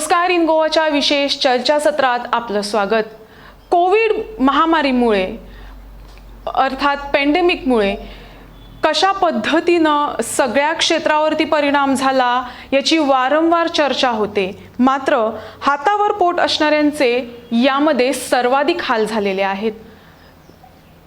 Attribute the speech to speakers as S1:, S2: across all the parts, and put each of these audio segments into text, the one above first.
S1: नमस्कार, इन गोवाच्या विशेष चर्चासत्रात आपलं स्वागत. कोविड महामारीमुळे अर्थात पॅन्डेमिकमुळे कशा पद्धतीनं सगळ्या क्षेत्रावरती परिणाम झाला याची वारंवार चर्चा होते. मात्र हातावर पोट असणाऱ्यांचे यामध्ये सर्वाधिक हाल झालेले आहेत.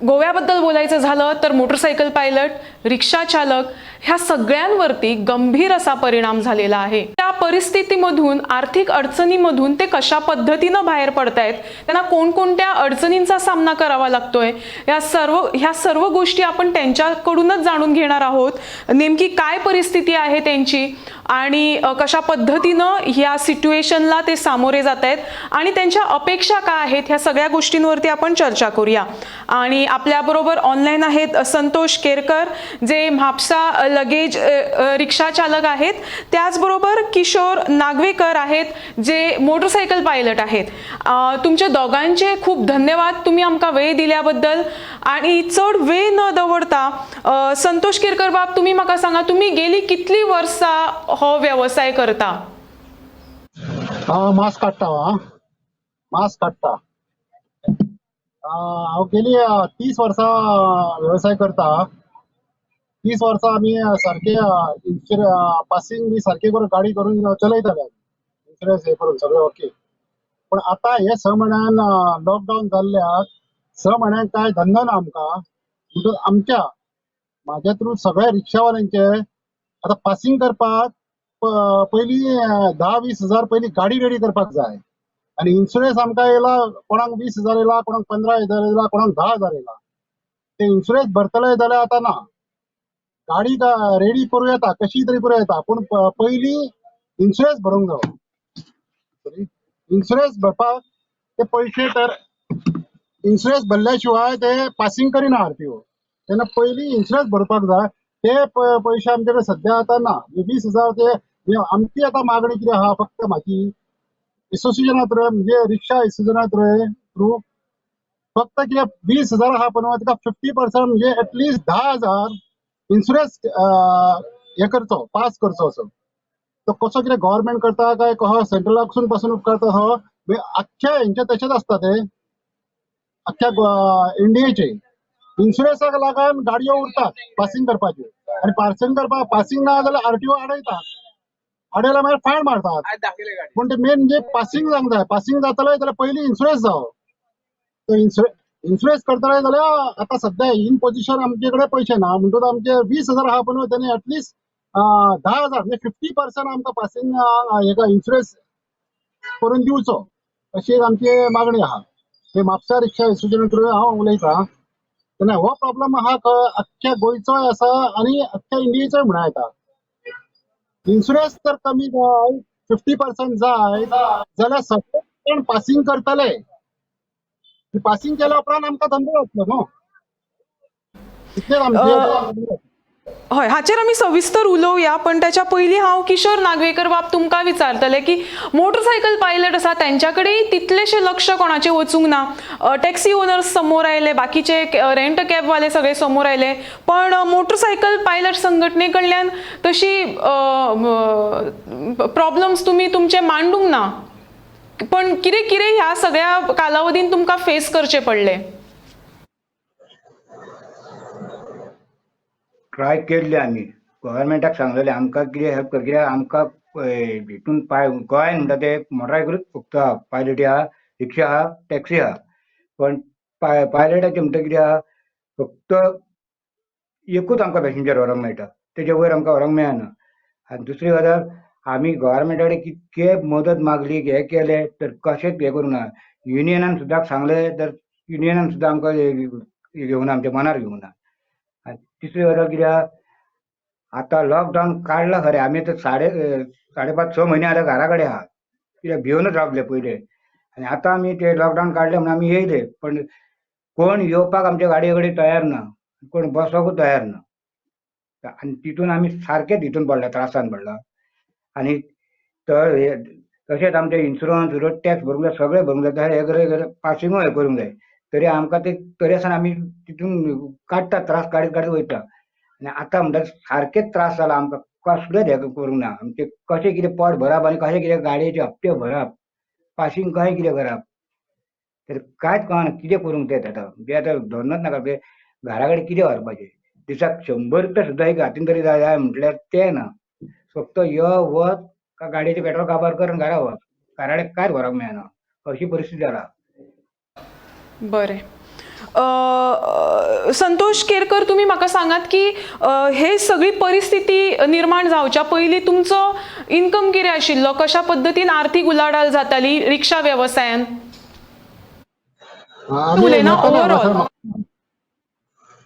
S1: गोव्याबद्दल बोलायचं झालं तर मोटरसायकल पायलट, रिक्षा चालक ह्या सगळ्यांवरती गंभीर असा परिणाम झालेला आहे. त्या परिस्थितीमधून, आर्थिक अडचणीमधून ते कशा पद्धतीनं बाहेर पडतायत, त्यांना कोणकोणत्या अडचणींचा सामना करावा लागतोय, ह्या सर्व गोष्टी आपण त्यांच्याकडूनच जाणून घेणार आहोत. नेमकी काय परिस्थिती आहे त्यांची आणि कशा पद्धतीनं ह्या सिच्युएशनला ते सामोरे जात आहेत आणि त्यांच्या अपेक्षा काय आहेत, ह्या सगळ्या गोष्टींवरती आपण चर्चा करूया. आणि आपल्याबरोबर ऑनलाईन आहेत संतोष केरकर, जे म्हापसा लगेज रिक्षा चालक आहेत. त्याचबरोबर किशोर नागवेकर आहेत, जे मोटरसायकल पायलट आहेत. तुमच्या दोघांचे खूप धन्यवाद, तुम्ही आमका वेळ दिल्याबद्दल. आणि चढ वेळ न दवरता संतोष केरकर बाब, तुम्ही म्हाका सांगा, तुम्ही गेली कितली वर्सां हो व्यवसाय करता?
S2: मास्क काडटा. हांव गेली 30 वर्सां व्यवसाय करता. 30 वर्सां आमी सारके पासिंग बी सारके करून गाडी करून चलयताले, इन्शुरन्स हे करून सगळें ओके. पण आता हे 6 म्हयन्यान लॉकडावन जाल्ल्याक 6 म्हयन्यान काय धंदो ना आमकां. म्हणटून आमच्या म्हाज्या थ्रू सगळ्या रिक्षावाल्यांचे आता पासिंग करपाक पयलीं 10-20 हजार पयलीं गाडी रेडी करपाक जाय. आणि इन्शुरन्स आमकां येयला, कोणाक 20,000 येयला, कोणाक 15,000 येयला, कोणाक 10,000 येयला. ते इन्शुरन्स भरतले जाल्यार आतां ना, गाडी रेडी करूं येता, कशी तरी करूं येता, पूण पयलीं इन्शुरन्स भरूंक जायो. इन्शुरन्स भरपाक ते पयशे, तर इन्शुरन्स भरल्या शिवाय ते पासिंग करिना RTO. तेन्ना पयलीं इन्शुरन्स भरपाक जाय. ते पयशे आमचे कडेन सद्या आतां ना. 20,000 ते आमची आतां मागणी कितें आहा, फक्त म्हाजी एसोसिएशना म्हणजे रिक्षा एसोसिएशना थ्रू फक्त कितें 20,000 आहा, पण तिका 50% म्हणजे एटलिस्ट 10,000 इन्शुरन्स हे करचो, पास करचो असो. तो कसो कितें गव्हर्नमेंट करता काय कसो सेंट्रलासून पासून करता, हो अख्ख्या हेंचे तशेंच आसता. ते अख्ख्या इंडियेचे इन्शुरन्साक लागून गाडयो उरतात पासिंग करपाच्यो, आणि पासिंग ना जाल्यार RTO आडयतात. आडयल्यार मागीर फायन मारतात. पण ते मेन म्हणजे पासिंग जावंक जाय. पासिंग जातले जाल्यार पयलीं इन्शुरन्स जावो. तो इन्शुरन्स करतले जाल्यार आतां सद्या इन पोजिशन आमचे कडेन पयशे ना. म्हणटून आमचे 20,000 आहा, पण तेणे एटलिस्ट 10,000 म्हणजे 50% आमकां पासिंग हेका इन्शुरन्स करून दिवचो, अशी एक आमची मागणी आहा. ते म्हापसा रिक्षा एसोसिएशना थ्रू हांव उलयतां. तेन्ना हो प्रॉब्लेम आहा अख्ख्या गोंयचोय आसा आणि अख्ख्या इंडियेचोय म्हणा येता. इन्शुरन्स जर कमी जाय, 50% जाय जाल्यार सगळे कोण पासिंग करतले. पासिंग केल्या उपरांत आमकां धंदो जातलो न्हू. इतलेच आमचे.
S1: हय, हाचेर आमी सविस्तर उलोवया. पण त्याच्या पयलीं हांव किशोर नागवेकर बाब तुमकां विचारतले की मोटरसायकल पायलट आसा त्यांच्याकडेय तितलेशे लक्ष कोणाचे वचूंक ना. टॅक्सी ओनर्स समोर आयले, बाकीचे रेंट कॅबवाले सगळे समोर आयले, पण मोटरसायकल पायलट संघटने कडल्यान तशी प्रॉब्लेम्स तुम्ही तुमचे मांडूंक ना. पण कितें कितें ह्या सगळ्या कालावधीन तुमकां फेस करचे पडले?
S3: ट्राय केल्ली आमी, गव्हर्मेंटाक सांगलेलें आमकां कितें हेल्प कर, कित्याक आमकां हितून गोंयान म्हणटा ते मोटरसायकलूच फक्त आहा, पायलटी आहा, रिक्षा आहा, टॅक्सी आहा. पण पायलटाचें म्हणटा कितें आहा, फक्त एकूच आमकां पॅसेंजर व्हरोंक मेळटा, तेजे वयर आमकां व्हरोंक मेळना. आनी दुसरी गजाल, आमी गव्हर्मेंटा कडेन कितके मदत मागली, हे केले, तर कशेंच हे करूंक ना. युनियनान सुद्दां सांगलें, तर युनियनान सुद्दां आमकां घेवंक ना, आमच्या मनार घेवंक ना. तिसरी गजाल कितें आहा, आतां लॉकडावन काडला खरें, आमी आतां 5.5-6 म्हयने जाले घरा कडेन आहा, कित्याक भिवनूच रावले पयले. आनी आतां आमी ते लॉकडावन काडले म्हणून आमी येयले, पण कोण येवपाक आमच्या गाडये कडेन तयार ना, कोण बसोंकूच तयार ना. आनी तितून आमी सारकेच हितून पडला, त्रासान पडला. आनी तशेंच आमचे इन्शुरन्स, रोड टॅक्स भरूंक जाय, सगळें भरूंक जाय, हे पासिंगूय हे करूंक जाय. तरी आमकां ते तरी आसन आमी तितून काडटा, त्रास काडीत काडीत वयता. आनी आतां म्हणटा सारकेच त्रास जाला आमकां, कसलेंच हें करूंक ना आमचें कशें कितें पोट भरप आनी कशें कितें गाडयेचे हप्ते भरप पासींग कशें कितें करप तर कांयच कळना कितें करूंक तें आतां म्हणजे आतां धरनच नाका म्हणजे घरा कडेन कितें व्हरपाचें दिसाक 100 रुपया सुद्दां एक हातीन तरी जाय म्हटल्यार तें ना फक्त यो वच गाडयेचें पेट्रोल काबार कर आनी घरा वच घरा कडेन कांयच व्हरपाक मेळना अशी परिस्थिती जाला.
S1: बरें. संतोष केरकर, तुम्ही म्हाका सांगात की हे सगळी परिस्थिती निर्माण जावच्या पयलीं तुमचो इन्कम कितें आशिल्लो, कशा पद्दतीन आर्थीक उलाढाल जाताली रिक्षा वेवसायान?
S2: आमी
S1: उलयना
S2: येताले
S1: ओवरऑल.
S2: हांगासर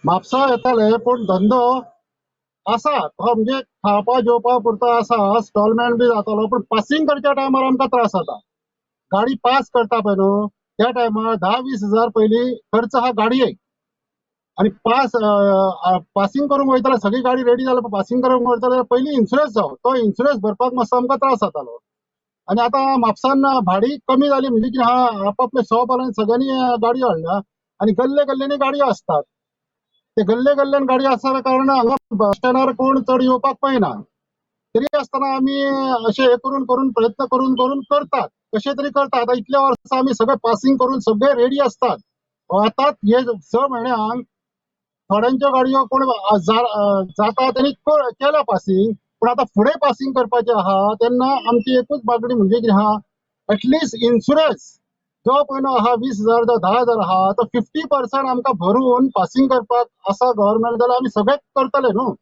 S2: म्हापसा येताले पूण धंदो आसा तो म्हणजे खावपा जेवपा पुरतो आसा स्टॉलमेंट बी जातालो पूण पासींग करच्या टायमार आमकां त्रास जाता. गाडी पास करता पळय न्हू त्या टायमार 10-20 हजार पयलीं खर्च हा गाडयेक आनी पासींग करूंक वयताले सगळी गाडी रेडी जाल्यार पासींग करूंक वयताले जाल्यार पयलीं इन्शुरन्स जावो तो इन्शुरन्स भरपाक मातसो आमकां त्रास जातालो. आनी आतां म्हापसान भाडी कमी जाली म्हणजे कितें आहा आपापले शॉपार सगळ्यांनी गाडयो हाडल्या आनी गल्ले गल्ल्यांनी गाडयो आसतात. ते गल्ले गल्ल्यान गाडयो आसल्या कारणान हांगा बस स्टँडार कोण चड येवपाक पळयना. तरी आसतना आमी अशें हे करून करून प्रयत्न करून करून करतात कशें तरी करतात. आतां इतल्या वर्सां आमी सगळे पासींग करून सगळे रेडी आसतात. आतांच हे 6 म्हयन्यांक थोड्यांच्यो गाडयो कोण जाता तेणी केल्या पासींग पूण आतां फुडें पासींग करपाचें आहा तेन्ना आमची एकूच मागणी म्हणजे कितें आहा एटलिस्ट इन्शुरन्स जो पयलो आहा 20,000 जो 10,000 आहा तो 50% आमकां भरून पासींग करपाक आसा गव्हर्नमेंट जाल्यार आमी सगळेच करतले न्हू.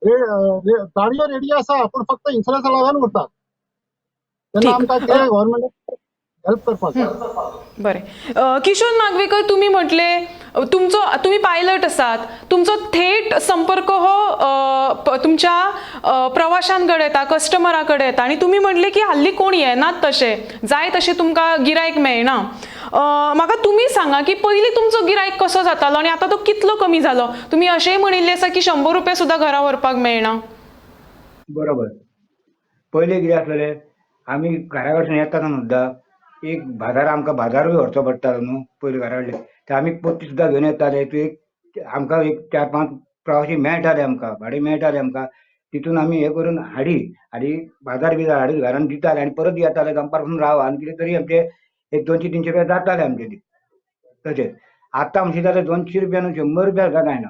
S2: गाडयो रेडी आसा पूण फक्त इन्शुरन्सा लागून उरतात तेन्ना
S1: ठीक.
S2: आमकां ते गव्हर्नमेंट हेल्प करपाक जाय.
S1: बरें. किशोर नागवेकर, तुम्ही म्हटले तुम्ही पायलट आसात, तुमचो थेट संपर्क हो तुमच्या प्रवाशांकडे येता, कस्टमराकडे येता आणि तुम्ही म्हटले की हल्ली कोण येनात तशे जाय तशे तुमकां गिरायक मेळना. म्हाका तुम्ही सांगा की पयलीं तुमचो गिरायक कसो जातालो आणि आता तो कितलो कमी जालो? तुम्ही अशेंय म्हणिल्ले आसा की 100 रुपया सुद्दां घरा व्हरपाक मेळना.
S3: बरोबर. पयलीं कितें आसलेलें आमी घरा कडच्यान येतना सुद्दां एक बाजार आमकां बाजारूय व्हरचो पडटालो न्हू पयलीं घरा कडले ते आमी पोती सुद्दां घेवन येताले आमकां एक 4-5 प्रवाशी मेळटाले आमकां भाडें मेळटालें आमकां तितून आमी हें करून हाडी बाजार बिजार हाडून घरान दिताले आनी परत येताले दनपार पसून रावा आनी कितें तरी आमचे एक 200-300 रुपया जाताले आमचे ती तशें. आतां म्हणशी जाल्यार 200 रुपया न्हू 100 रुपया सुद्दां जायना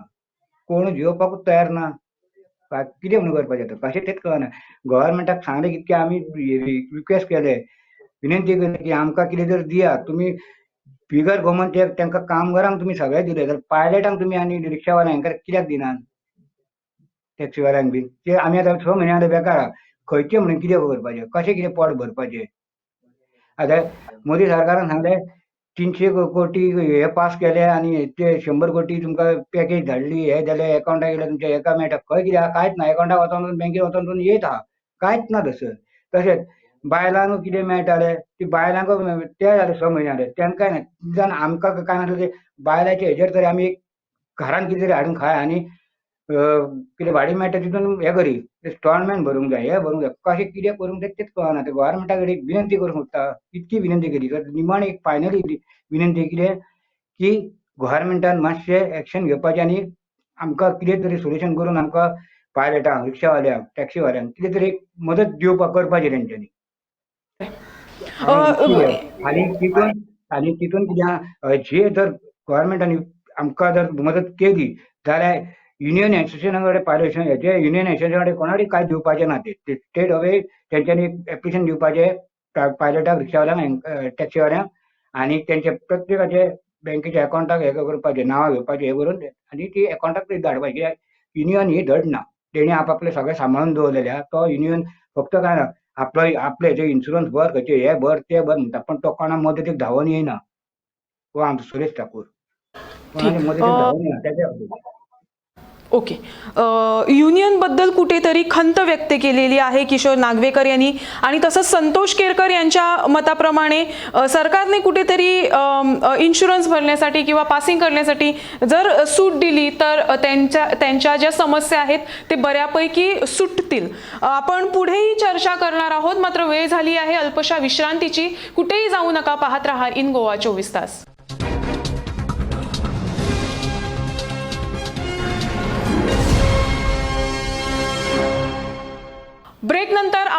S3: कोण घेवपाकूच तयार ना. कितें म्हणून करपाचें आतां कशें तेंच कळना. गव्हर्नमेंटाक सांगलें कितकें आमी रिक्वेस्ट केले विनंती केली की आमकां कितें तरी दियात तुमी बिगर गोमन तांकां कामगारांक तुमी सगळें दिले जाल्यार पायलटांक तुमी आनी रिक्षावाल्यांक हांकां कित्याक दिनात टॅक्सीवाल्यांक बीन ते आमी आतां 6 म्हयने आतां बेकार आहा खंयचें म्हणून कितें करपाचें कशें कितें पोट भरपाचें. आतां मोदी सरकारान सांगलें 300 कोटी हे पास केले आनी ते 100 कोटी तुमकां पॅकेज धाडली हे जालें एकावंटाक गेल्यार तुमच्या एका मेळटा खंय कितें आहा कांयच ना. एकावंटाक वचोन बँकेन वचोन येत आहा कांयच ना थंयसर. तशेंच बायलांक कितें मेळटालें ती बायलांक ते जाले 6 म्हयने जाले तांकांय ना. निदान आमकां कांय नासलें ते बायलांचे हेजेर तरी आमी घरान कितें तरी हाडून खाय आनी कितें भाडी मेळटा तितून हें करी स्टॉलमेंट भरूंक जाय हें भरूंक जाय कशें कितें करूंक जाय तेंच कळना. ते गव्हर्नमेंटा कडेन विनंती करूंक सोदता इतकी विनंती केली तर निमाणी एक फायनली विनंती कितें की गव्हर्नमेंटान मातशें एक्शन घेवपाचें आनी आमकां कितें तरी सोल्युशन करून आमकां पायलटांक रिक्षावाल्यांक टॅक्सीवाल्यांक कितें तरी मदत दिवपाक करपाचें तेंच्यांनी. आनी तितून कितें आहा जे जर गव्हर्नमेंटानी आमकां जर मदत केली जाल्यार युनियन एसोसिएशना कडेन पायलट हेचे युनियन एसोसिएशना कडेन कोणाकय कांय दिवपाचें ना. ते स्टेट अवे तेंच्यांनी एप्लिकेशन दिवपाचें पायलटांक रिक्षावाल्यांक टॅक्सीवाल्यांक आनी तेंचे प्रत्येकाचे बँकेच्या अकावंटाक हे करपाचें नांवां घेवपाचें हें करून आनी ती अकावंटाक धाडपाची. युनियन ही धड ना तेणी आपले सगळें सांबाळून दवरलेलें आहा. तो युनियन फक्त काय ना आपले हेचे इन्शुरन्स भर खंयचे हे भर ते भर म्हणटा पण तो कोणा मदतीक धांवून येयना. हो आमचो सुरेश ठाकूर कोणाच्या मदतीक धांवून येना तेच्या खातीर.
S1: ओके. युनियन बद्दल कुठेतरी खंत व्यक्त केलेली आहे किशोर नागवेकर यांनी आणि तसंच संतोष केरकर यांच्या मताप्रमाणे सरकारने कुठेतरी इन्शुरन्स भरण्यासाठी किंवा पासिंग करण्यासाठी जर सूट दिली तर त्यांच्या ज्या समस्या आहेत ते बऱ्यापैकी सुटतील. आपण पुढेही चर्चा करणार आहोत मात्र वेळ झाली आहे अल्पशा विश्रांतीची. कुठेही जाऊ नका, पाहत रहा इन गोवा 24 तास.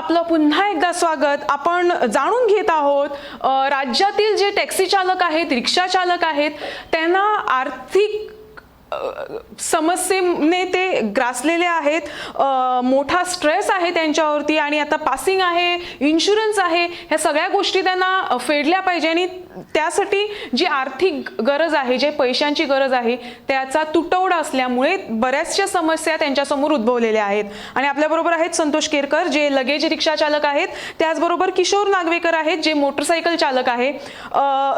S1: आपलं पुन्हा एकदा स्वागत. आपण जाणून घेत आहोत राज्यातील जे टॅक्सी चालक आहेत, रिक्षा चालक आहेत, त्यांना आर्थिक समस्येने ते ग्रासलेले आहेत. मोठा स्ट्रेस आहे त्यांच्यावरती आणि आता पासिंग आहे, इन्शुरन्स आहे, ह्या सगळ्या गोष्टी त्यांना फेडल्या पाहिजे आणि त्यासाठी जी आर्थिक गरज आहे, जे पैशांची गरज आहे, त्याचा तुटवडा असल्यामुळे बऱ्याचशा समस्या त्यांच्यासमोर उद्भवलेल्या आहेत. आणि आपल्याबरोबर आहेत संतोष केरकर, जे लगेज रिक्षा चालक आहेत, त्याचबरोबर किशोर नागवेकर आहेत, जे मोटरसायकल चालक आहे.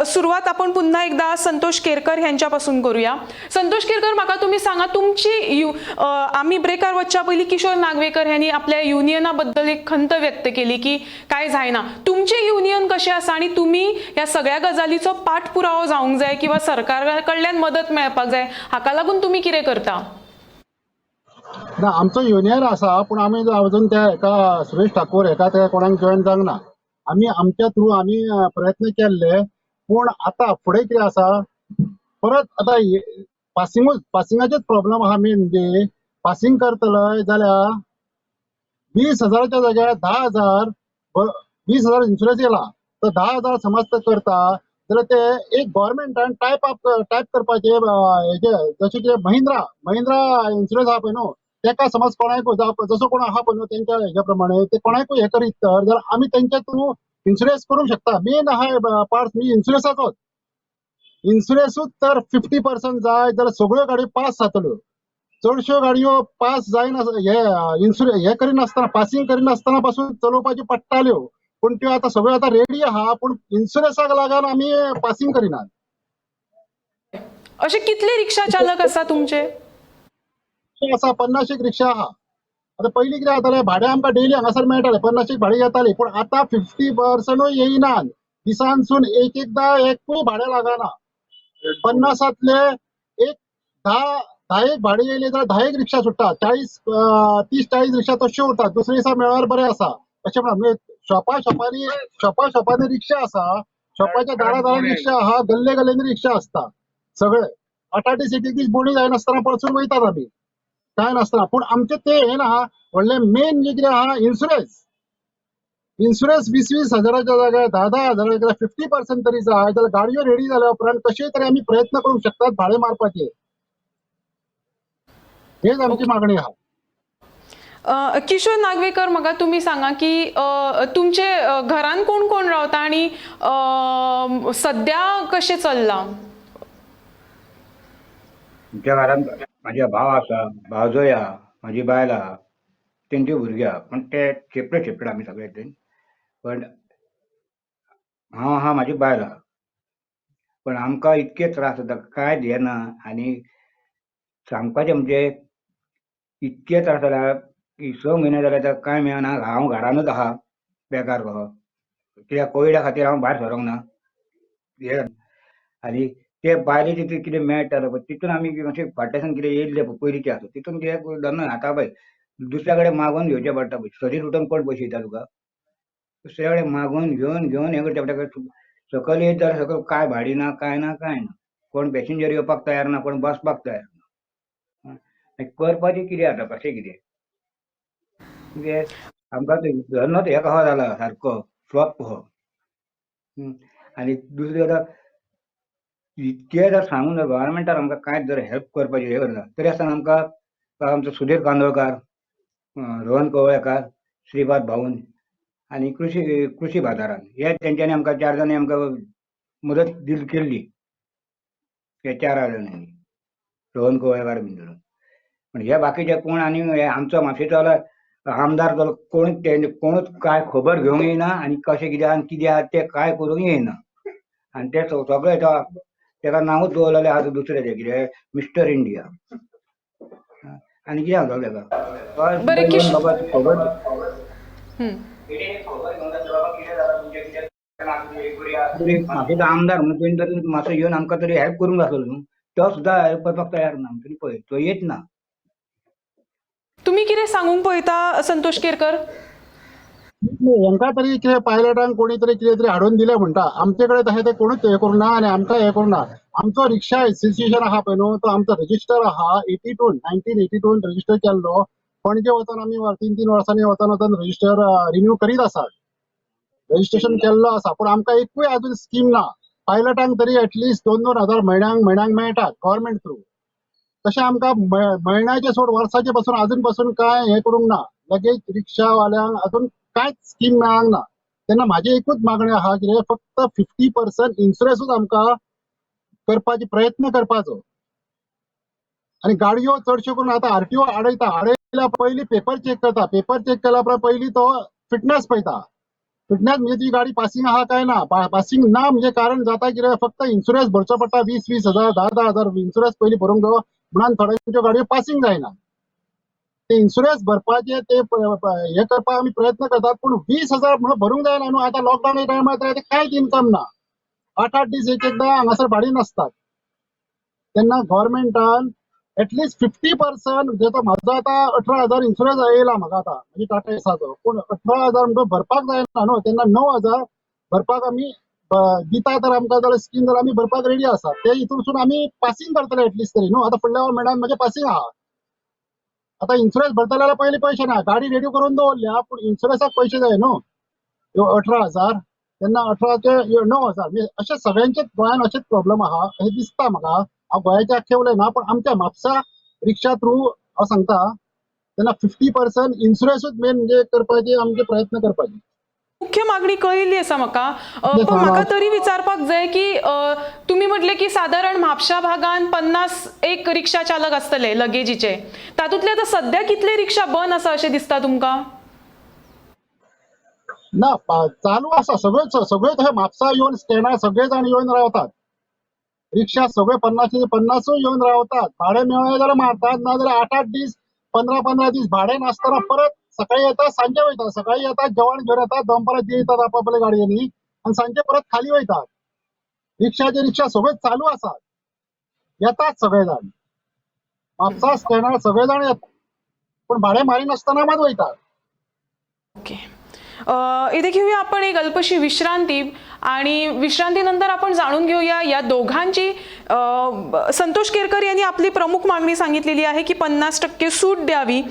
S1: सुरुवात आपण पुन्हा एकदा संतोष केरकर यांच्यापासून करूया. संतोष केरकर, म्हाका तुम्ही सांगा, तुमची आम्ही ब्रेकार वचच्या पयलीं किशोर नागवेकर यांनी आपल्या युनियनाबद्दल एक खंत व्यक्त केली की काय जायना. तुमचे युनियन कशें आसा आणि तुम्ही ह्या सगळ्या गजालीचो पाठपुरावो जावंक जाय किंवा सरकारा कडल्यान मदत मेळपाक जाय, हाका लागून तुम्ही कितें करता?
S2: ना आमचो युनियन आसा, पण आमी अजून त्या एका सुरेश ठाकूर एका त्या कोणाक जॉईन जावंक ना. आमी आमच्या थ्रू आमी प्रयत्न केल्ले, पूण आता फुडें कितें आसा, परत आता पासिंगाचेच प्रॉब्लेम आहा. मेन म्हणजे पासिंग करतले जाल्यार 20,000च्या जाग्यार 10,000, 20,000 इन्शुरन्स येला, तर 10,000 समज ते करता जाल्यार ते एक गव्हर्नमेंटान टायप करपाचे हेजे, जशें की महिंद्रा इन्शुरन्स आहा पळय न्हू, तेका समज कोणाकूय जसो कोण आहा पळय न्हू तेंच्या हेज्या प्रमाणे ते कोणाकूय हे करीत तर जाल्यार आमी तेंच्या थ्रू इन्शुरन्स करूंक शकता. मेन आहा पार्ट म्हणजे इन्शुरन्साचोच. इन्शुरन्सूच तर 50% जाय जाल्यार सगळ्यो गाडयो पास जातल्यो. चडश्यो गाडयो पास जायना, हे करिनासतना, पासिंग करिनासतना पासून चलोवपाच्यो पडटाल्यो, पूण त्यो आतां सगळ्यो आतां रेडी आहा, पूण इन्शुरन्साक लागून आमी पासिंग करिनात.
S1: असे कितले रिक्षा चालक आसा तुमचे?
S2: आसा 50 एक रिक्षा आहा. आता पयलीं कितें जातालें, भाडें आमकां डेली हांगासर मेळटालें, 50 एक भाडें येताली, पूण आतां 50% येयनात. दिसांसून एकदां एकूय भाडें लागना. 50तले एक 10 एक भाडें येयले जाल्यार 10 एक रिक्षा सुट्टा. 30-40 रिक्षा तश्यो उरतात. दुसरे दिसा मेळ्ळ्यार बरें आसा. अशें म्हणून शॉपांनी रिक्षा आसा, शॉपाच्या दारांनी रिक्षा आहा, गल्ले रिक्षा आसता. सगळे 8 दीस एक दीस बोणी जायनासतना पळसून वयतात आमी, काय नासतना. पूण आमचें ते हे ना, व्हडलें मेन जे कितें आहा इन्शुरन्स 20-20 हजाराच्या जाग्यार 10-10 हजाराच्या 50% तरी जाय जाल्यार गाडयो रेडी जाल्या उपरांत कशेय तरी आमी प्रयत्न करूंक शकतात भाडें मारपाचे. हेच आमची मागणी आहा.
S1: किशोर नागवेकर, म्हाका तुम्ही सांगा की तुमचे घरान कोण कोण रावता आणि सध्या कशें चल्लां?
S3: आमच्या घरान म्हाजे भाव आसा, भावजय आहा, म्हाजी बायल आहा, तेंची भुरगीं आहा, पण ते सेपरेट आमी सगळे थंय. पण हांव आहा, म्हाजी बायल आहा, पण आमकां इतके त्रास जाता, काय दियना. आनी सांगपाचें म्हणजे इतके त्रास जाला की 6 म्हयने जाले आतां कांय मेळना. हांव घरानूच आहा बेकार कसो, कित्याक कोविडा खातीर हांव भायर सरोंक ना. आनी ते बायलेचे कितें मेळटालें पळय तितून आमी अशें फाटल्यासान कितें येयल्ले पयलींचे आसा तितून कितें धरना. आतां पळय दुसऱ्या कडेन मागून घेवचें पडटा पळय, शरीर उठोवन कोण पयशे दिता तुका? दुसऱ्या कडेन मागून घेवन हें करचें पडटा. सकयल येयत जाल्यार सकयल काय भाडी ना, काय ना. कोण पॅसेंजर येवपाक तयार ना, कोण बसपाक तयार ना. करपाचें कितें आतां, कशें कितें? म्हणजे आमकां धरनोच हे कसो जाला सारको फ्लॉप कसो. आनी दुसरी गजाल इतके जर सांगून जर गव्हर्नमेंटान आमकां कांयच जर हेल्प करपाचें हे करना तरी आसतना आमकां आमचो सुधीर कांदोळकार, रोहन कवळेकार, श्रीपाद भाऊन आनी कृषी बाजारान हे तेंच्यांनी आमकां 4 जाणांनी आमकां मदत केल्ली. हे 4 जाणांनी रोहन कवळेकार बीन धरून. पण हे बाकीचे कोण आनी आमचो म्हापशेचो आमदार जालो कोणूच काय खबर घेवंक येयना आनी कशें कितें आनी कितें आहा तें काय करूंक येयना. आनी ते सगळे तेका नांवूच दवरलेलें आहा दुसरें कितें मिस्टर इंडिया. आनी कितें सांगतलो तेका?
S1: बरें किश
S3: खबर म्हापशेचो आमदार म्हणून तुवें तरी मातसो येवन आमकां तरी हेल्प करूंक जाय न्हू. तो सुद्दां हेल्प करपाक तयार ना. तरी पळय तो येत ना.
S1: तुम्ही कितें सांगूंक पळयता संतोष केरकर?
S2: हेंका तरी कितें पायलटांक कोणी तरी कितें तरी हाडून दिलें म्हणटा. आमचे कडेन तशें तें कोणूच हें करूं ना आनी आमकां हें करूं ना. आमचो रिक्षा एसोसिएशन आहा पळय न्हू, तो आमचो रजिस्टर आहा 1982 रजिस्टर केल्लो. पणजे वचून आमी 3 वर्सांनी वचून रजिस्टर रिन्यू करीत आसात. रजिस्ट्रेशन केल्लो आसा, पूण आमकां एकूय अजून स्कीम ना. पायलटांक तरी एटलिस्ट 2-2 हजार म्हयन्याक मेळटात गव्हर्नमेंट थ्रू. तशें आमकां म्हयन्याचे सोड वर्साचे पासून काय हे करूंक ना. लगेच रिक्षावाल्यांक अजून कांयच स्कीम मेळांक ना. तेन्ना म्हाजी एकूच मागणी आहा की फक्त 50% इन्शुरन्सूच आमकां करपाची प्रयत्न करपाचो. आनी गाडयो चडश्यो करून आतां आरटीओ आडयल्या पयलीं पेपर चेक करता. पेपर चेक केल्या उपरांत पयलीं तो फिटनेस पळयता. फिटनेस म्हणजे ती गाडी पासिंग आहा काय ना. पासिंग ना म्हणजे कारण जाता कितें फक्त इन्शुरन्स भरचो पडटा. 20-20 हजार 10-10 हजार इन्शुरन्स पयलीं भरूंक जायो म्हणून थोड्यांच्यो गाडयो पासिंग जायना. ते इन्शुरन्स भरपाचे ते हे करपाक आमी प्रयत्न करतात, पूण 20 हजार म्हणून भरूंक जायना न्हू. आतां लॉकडावना टायमार ते कांयच इन्कम ना. 8-8 दीस एक एकदां हांगासर भाडी नासतात. तेन्ना गव्हर्नमेंटान एटलिस्ट 50% जेतो म्हाजो आतां 18 हजार इन्शुरन्स येयला म्हाका आतां म्हणजे टाटा एसाचो, पूण 18 हजार म्हणून भरपाक जायना न्हू. तेन्ना 9 हजार भरपाक आमी दिता तर आमकां जाल्यार स्कीम जाल्यार आमी भरपाक रेडी आसा. ते हितूनसून आमी पासिंग करतले एटलिस्ट तरी न्हू. आतां फुडल्या म्हयन्यान म्हणजे पासिंग आहा. आतां इन्शुरन्स भरतले जाल्यार पयलीं पयशे ना. गाडी रेडी करून दवरल्या, पूण इन्शुरन्साक पयशे जाय न्हू. 18 हजार तेन्ना 18चे 9 हजार म्हणजे अशें सगळ्यांचेच गोंयान अशेच प्रॉब्लेम आहा अशें दिसता म्हाका. हांव गोंयाचे आख्खे उलयना, पूण आमच्या म्हापसा रिक्षा थ्रू हांव सांगता. तेन्ना 50% इन्शुरन्सूच मेन म्हणजे करपाचे आमचे प्रयत्न करपाचे.
S1: मुख्य मागणी कळिल्ली आसा म्हाका.
S2: Yes,
S1: पण म्हाका
S2: yes.
S1: तरी विचारपाक जाय की तुमी म्हटले की सादारण म्हापशा भागान 51 रिक्षा चालक आसतले लगेजीचे. तातूंतले आतां सध्या कितले रिक्षा बंद आसा अशें दिसता तुमकां?
S2: ना चालू आसा सगळ्योच हे म्हापसा येवन स्टँडार सगळे जाण येवन रावतात. रिक्षा सगळे 50चे 50 येवन रावतात. भाडे मेळ्ळें जाल्यार मारतात, ना जाल्यार 8-8 दीस 15-15 दीस भाडे नासतना परत सकाळी येतात सांजे वयतात. सकाळी येतात जेवण घेवन येतात, दनपारां येतात आपापल्या गाडयेनी आनी सांजे परत खाली वयतात. रिक्षा सगळे चालू आसात. येतात सगळे जाण म्हापसा स्टँडार सगळे जाण येतात, पूण भाडे मारी नासतना मात वयतात.
S1: ओके. इथे घेऊया आपण एक अल्पशी विश्रांती आणि विश्रांतीनंतर आपण जाणून घेऊया या दोघांची. संतोष केरकर यांनी आपली प्रमुख मागणी सांगितलेली आहे की 50% सूट द्यावी.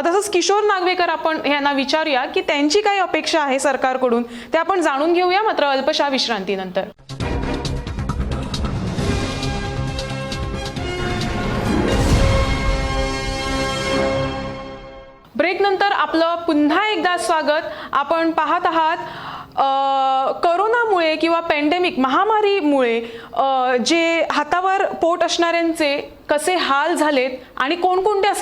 S1: तसंच किशोर नागवेकर आपण यांना विचारूया की त्यांची काय अपेक्षा आहे सरकारकडून ते आपण जाणून घेऊया मात्र अल्पशा विश्रांतीनंतर. ब्रेक नंतर आपलं पुन्हा एकदा स्वागत. आपण पाहत आहात कोरोनामुळे किंवा पॅन्डेमिक महामारीमुळे जे हातावर पोट असणाऱ्यांचे कसे हाल झालेत आणि कोणकोणत्या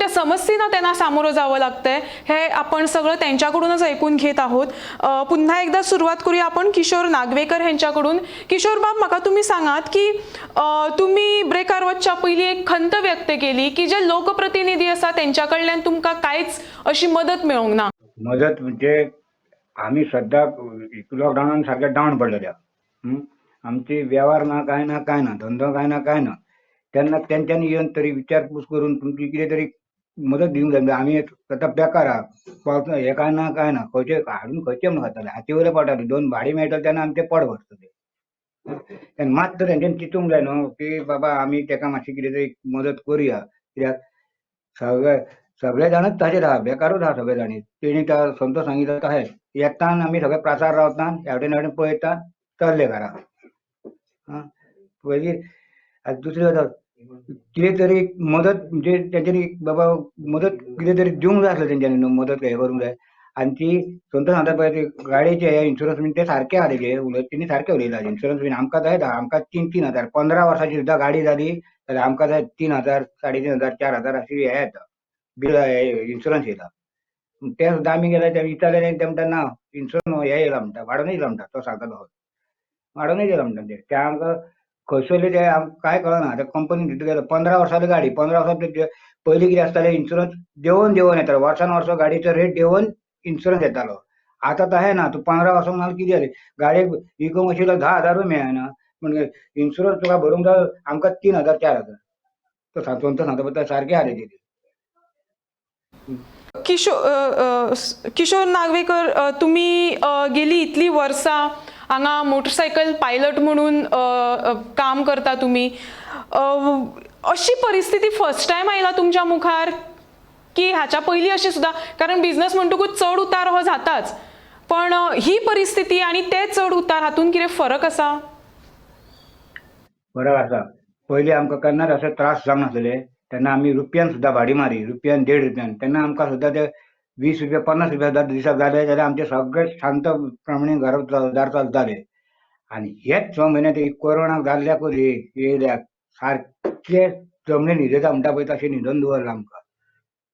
S1: समस्येना त्यांना सामोरं जावं लागतंय हे आपण सगळं त्यांच्याकडूनच ऐकून घेत आहोत. पुन्हा एकदा सुरुवात करूया आपण किशोर नागवेकर यांच्याकडून. किशोर बाब, म्हाका तुम्ही सांगात की तुम्ही ब्रेकार वचच्या पयलीं एक खंत व्यक्त केली की जे लोकप्रतिनिधी आसा त्यांच्याकडल्यान तुमकां कांयच अशी मदत मेळूंक ना.
S3: मदत म्हणजे आम्ही सध्या लॉकडाऊन सारखे डाऊन पडलेल्या. आमचे व्यवहार ना काय ना धंदो काय ना. त्यांना त्यांच्यानी येऊन तरी विचारपूस करून तुमची कितें तरी मदत दिवंक जाय. आम्ही सध्या बेकार आहा. हे काय ना खंयचे हाडून खंयचे म्हण खाताले हाती वयले पडटाले. 2 भाडी मेळटले तेन्ना आमचे पोट भरतले. तेन्ना मात तर तेंच्यांनी चिंतूंक जाय न्हू की बाबा आमी तेका मातशी कितें तरी मदत करुया. कित्याक सगळे जाणच ताजेर आहा, बेकारूच आहा सगळे जाणी. तेणी संतोष सांगितलं तशें येतान आमी सगळे प्रासार रावता, हेवटेन पळयता, चल्ले घरा. पयलीं दुसरी गजाल कितें तरी मदत म्हणजे तेंच्यांनी बाबा मदत कितें तरी दिवंक जाय आसलें तेंच्यांनी न्हू, मदत हे करूंक जाय. आनी ती संतोष सांगता पळय ते गाडयेचे हे इन्शुरन्स बीन ते सारके आहा तेजे तेणी सारके उलयला. इन्शुरन्स बीन आमकां जाय आमकां 3-3 हजार 15 वर्साची सुद्दां गाडी जाली जाल्यार आमकां जाय 3 हजार 3.5 हजार 4 हजार अशी हे येता बिल इन्शुरन्स येता. ते सुद्दां आमी गेले ते विचारले ते म्हणटा ना इन्शुरन्स हे येयला म्हणटा, वाडोवन येयला म्हणटा. तो सांगतालो वाडोवन येयला म्हणटा. ते आमकां खंयसरले ते काय कळना. ते कंपनीन भितर गेलो 15 वर्साची गाडी 15 वर्सां पयलीं कितें आसतालें इन्शुरन्स देंवन येतालो. वर्सान वर्स गाडयेचो रेट देंवन इन्शुरन्स येतालो. आतां तशें ना. तूं 15 वर्सां नाल्यार कितें जालें गाडयेक विकूंक अशें 10 हजारूय मेळना. म्हणजे इन्शुरन्स तुका भरूंक जाय आमकां 3 हजार 4 हजार. तो सांगता पळय सारकें आहा तेजेर.
S1: किशोर नागवेकर, तुम्ही गेली इतली वर्सां हांगा मोटरसायकल पायलट म्हणून काम करता तुम्ही. अशी परिस्थिती फर्स्ट टाइम आयला तुमच्या मुखार की ह्याच्या पयलीं अशी सुद्दां, कारण बिझनस म्हणटकूच चढ उतार हो जाताच, पण ही परिस्थिती आणि ते चढ उतार हातून कितें फरक आसा?
S3: फरक आसा. पयलीं आमकां केन्नाच अशे त्रास जावंक नासले. तेन्ना आमी रुपयान सुद्दां भाडी मारी, रुपयान 1.5 रुपयान. तेन्ना आमकां सुद्दां ते 20 रुपया 50 रुपया दर दिसाक जाले जाल्यार आमचे सगळे शांत प्रमाणे घरदार चलताले. आनी हेच 6 म्हयने ते कोरोना जाल्ल्याकूच येयल्याक सारके जमनीर न्हिदता म्हणटा पळय तशें न्हिदोवन दवरला आमकां.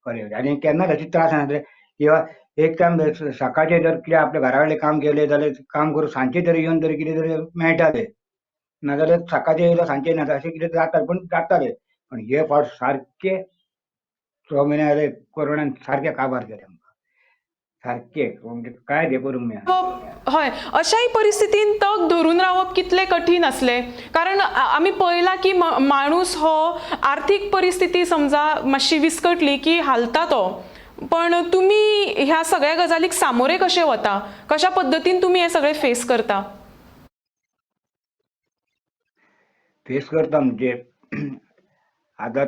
S3: कळ्ळें. आनी केन्नाच अशी त्रास जायनासले. किंवां एक टायम सकाळचें जर कितें आपल्या घरा कडलें काम केलें जाल्यार काम करून सांजचें तरी येवन तरी कितें तरी मेळटालें. नाजाल्यार सकाळचें येयल्यार सांजचें येनात अशें कितें जातालें, पूण जातालें. पण हे फावट सारके 6 म्हयने जाले कोरोनान सारके काबार केले आमकां. सारके म्हणजे कांयच हें करूंक मेळना.
S1: हय, अशाय परिस्थितीन तग धरून रावप कितले कठीण असले, कारण आमी पळयला की माणूस हो आर्थीक परिस्थिती समजा मातशी विस्कटली की हालता तो, पण तुमी ह्या सगळ्या गजालीक सामोरे कशे वता, कशा पद्दतीन तुमी हे सगळे फेस करता?
S3: फेस करता म्हणजे आतां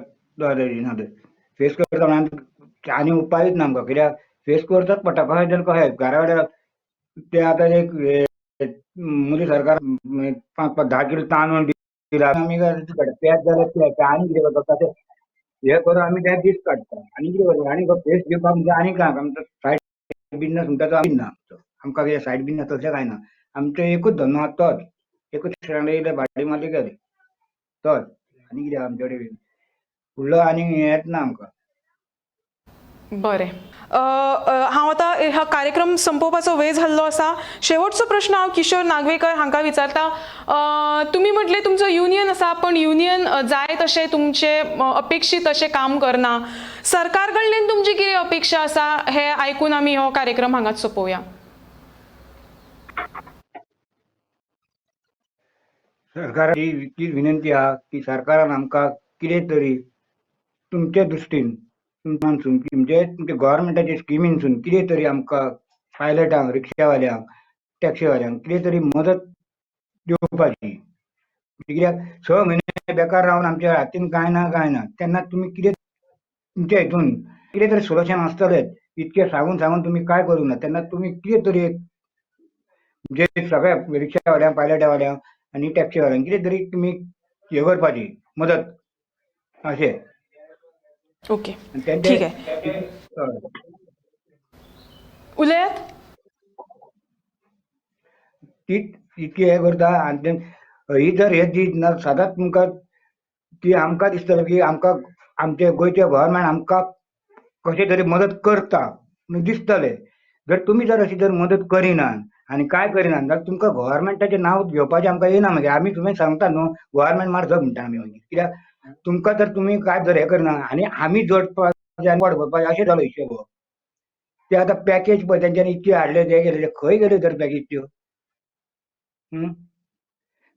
S3: फेस करता म्हणजे आनी उपायच ना आमकां, कित्याक फेस करचोच पडटा. कशें जाल्यार कशें घरा कडेन ते आतां एक मोदी सरकार 5-10 किलो तांदूळ दिला. आमी पेज जाल्यार पेज आनी कितें करता ते हे करून आमी ते दीस काडटा. आनी कितें करता आनी फेस घेवपाक म्हणजे आनी काय आमचो सायड बिजनस म्हणटा तो आमी ना आमचो. आमकां कितें सायड बिजनस तशें कांय ना. आमचो एकूच धंदो आसा तोच. एकूच स्टँड येयले भाडी मारली गेले तोच. आनी कितें आमचे कडेन फुडलो आनी हेंच ना आमकां.
S1: बरें, हांव आतां हा कार्यक्रम संपोवपाचो वेळ जाल्लो आसा. शेवटचो प्रश्न हांव किशोर नागवेकर हांकां विचारता. तुमी म्हटलें तुमचो युनियन आसा, पण युनियन जाय तशें तुमचे अपेक्षीत अशें काम करना. सरकार कडल्यान तुमची कितें अपेक्षा आसा हें आयकून आमी हो कार्यक्रम हांगाच सोंपोवया.
S3: सरकाराची इतकीच विनंती आहा की सरकारान आमकां कितें तरी तुमचे दृश्टीन म्हणजे तुमच्या गव्हर्मेंटाच्या स्किमीनसून कितें तरी आमकां पायलटांक, रिक्षावाल्यांक, टॅक्सीवाल्यांक कितें तरी मदत दिवपाची. कित्याक 6 म्हयने बेकार रावन आमच्या हातीन कांय ना तेन्ना तुमी कितें तुमच्या हितून कितें तरी सोल्युशन आसतलेंच. इतकें सांगून तुमी कांय करूंक ना. तेन्ना तुमी कितें तरी एक म्हणजे सगळ्या रिक्षावाल्यांक, पायलटावाल्यांक आनी टॅक्सीवाल्यांक कितें तरी तुमी हे करपाची मदत अशें.
S1: ओके, ठीक आहे, उलयात.
S3: तीच इतकी हे करता. आनी ही जर हे दीत ना सदांच तुमकां की आमकां दिसतलें की आमकां आमचे गोंयचे गव्हर्मेंट आमकां कशें तरी मदत करता म्हूण दिसतलें. जर तुमी जर अशी जर मदत करिनात आनी काय करिनात जाल्यार तुमकां गव्हर्मेंटाचें नांव घेवपाचें आमकां येना. मागीर आमी तुमी सांगता न्हू गव्हर्मेंट मार जग म्हणटा आमी मागीर. कित्याक तुमकां जर तुमी काय जर हें करना आनी आमी जोडपाचें आनी भरपाचें अशें जालो हिशोब हो. ते आतां पॅकेज पळय तेंच्यांनी इतके हाडले ते गेले खंय गेल्यो तर पॅकेज त्यो.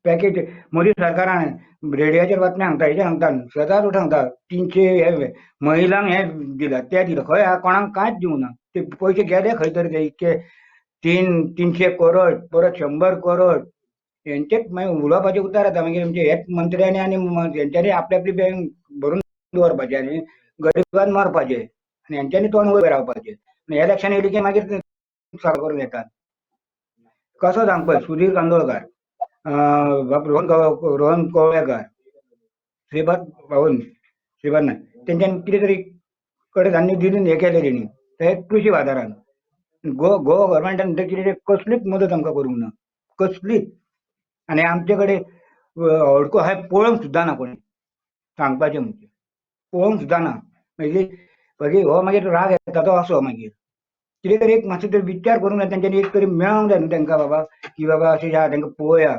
S3: पॅकेज मोदी सरकारान रेडिओचेर बातम्या सांगता हेचेर सांगता सदांच सांगता 300 हे महिलांक हे दिला ते दिला. खंय आहा कोणाक कांयच दिवंक ना. ते पयशे गेले खंय तरी ते इतके 300 करोड परत 100 करोड हेंचेच मागीर उलोवपाचें उतार येता. मागीर म्हणजे हेच मंत्र्यांनी आनी हेंच्यांनी आपली आपली बँक भरून दवरपाचें आनी गरिबांक मारपाचें आनी हेंच्यांनी तोंड वयर रावपाचें. इलेक्शन येयली की मागीर सगळें करून येतात. कसो सांग पळय सुधीर कांदोळकार, रोहन कोवळेकर, श्रीपाद नायक तेंच्यांनी कितें तरी कडधान्य दिवन हें केलें तेणी ते कृशी बाजारान. गोवा गव्हर्मेंटान कितें कसलीच मदत आमकां करूंक ना कसलीच. आनी आमचे कडेन हडको हाय पळोवंक सुद्दां ना कोणी. सांगपाचें म्हणजे पळोवंक सुद्दां ना. मागीर हो मागीर राग येता तो असो मागीर कितें तरी एक मातसो तरी विचार करूंक जाय. तेंच्यांनी एक तरी मेळोंक जाय न्हू तेंकां बाबा की बाबा अशें आहा तेंकां पळोवया.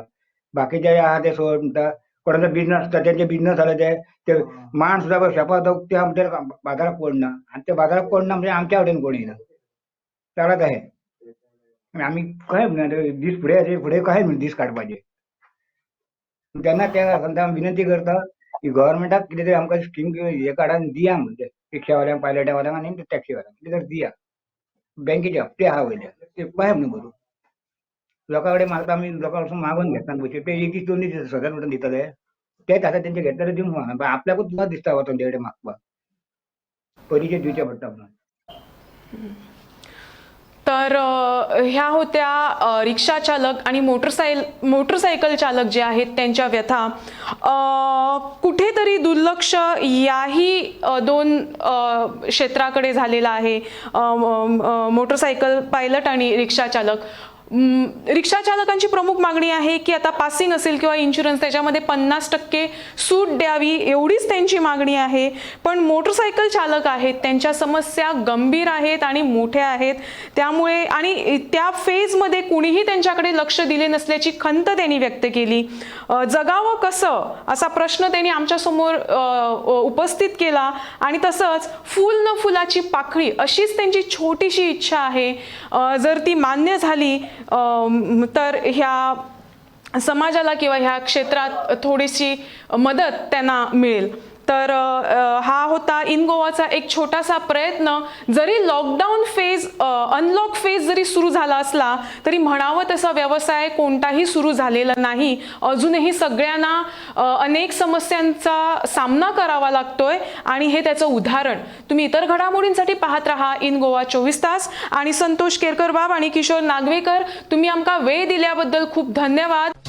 S3: बाकीचे आहा ते सोड म्हणटा कोणाचो बिजनस आसता तेंचे बिजनस जाले ते माण सुद्दां पळय शेपा ते आमच्या बाजाराक पडना आनी ते बाजाराक पडना म्हणजे आमच्या कडेन कोण येना. चला तशें आमी कशें दीस फुडें कशें दीस काडपाचे. तेन्ना ते विनंती करता की गव्हर्मेंटाक कितें तरी आमकां स्कीम हे काडान दिया म्हणजे रिक्षावाल्यांक, पायलटावाल्यांक आनी टॅक्सीवाल्यांक कितें तरी दिया. बँकेचे हप्ते आहा वयले ते कशें म्हणून भरूं. लोकां कडेन मागता आमी लोकां कडसून मागून घेतना पयशे ते एक दीस 2 दीस सदांच म्हणून दितले. तेच आता त्यांचे घेतलेले दिवंक म्हणा पण आपल्याकूच न दिसता वचोन तेवढे मागपाक परिचय दिवचे पडटा म्हणून.
S1: तर ह्या होत्या रिक्षा चालक आणि मोटरसायकल चालक जे आहेत त्यांच्या व्यथा. कुठेतरी दुर्लक्ष याही दोन क्षेत्राकडे झालेलं आहे, मोटरसायकल पायलट आणि रिक्षा चालक. रिक्षा चालकांची प्रमुख मागणी आहे की आता पासिंग असेल किंवा इन्शुरन्स त्याच्यामध्ये 50% सूट द्यावी, एवढीच त्यांची मागणी आहे. पण मोटरसायकल चालक आहेत त्यांच्या समस्या गंभीर आहेत आणि मोठ्या आहेत. त्यामुळे आणि त्या फेजमध्ये कुणीही त्यांच्याकडे लक्ष दिले नसल्याची खंत त्यांनी व्यक्त केली. जगावं कसं असा प्रश्न त्यांनी आमच्यासमोर उपस्थित केला आणि तसंच फुल न फुलाची पाकळी अशीच त्यांची छोटीशी इच्छा आहे. जर ती मान्य झाली तर ह्या समाजाला किंवा ह्या क्षेत्रात थोडीशी मदत त्यांना मिळेल. तर हा होता इन गोवाचा एक छोटासा प्रयत्न. जरी लॉकडाऊन फेज अनलॉक फेज जरी सुरू झाला असला तरी म्हणावं तसा व्यवसाय कोणताही सुरू झालेला नाही. अजूनही सगळ्यांना अनेक समस्यांचा सामना करावा लागतोय आणि हे त्याचं उदाहरण. तुम्ही इतर घडामोडींसाठी पाहत राहा इन गोवा 24 तास. आणि संतोष केरकर बाब आणि किशोर नागवेकर, तुम्ही आमका वेळ दिल्याबद्दल खूप धन्यवाद.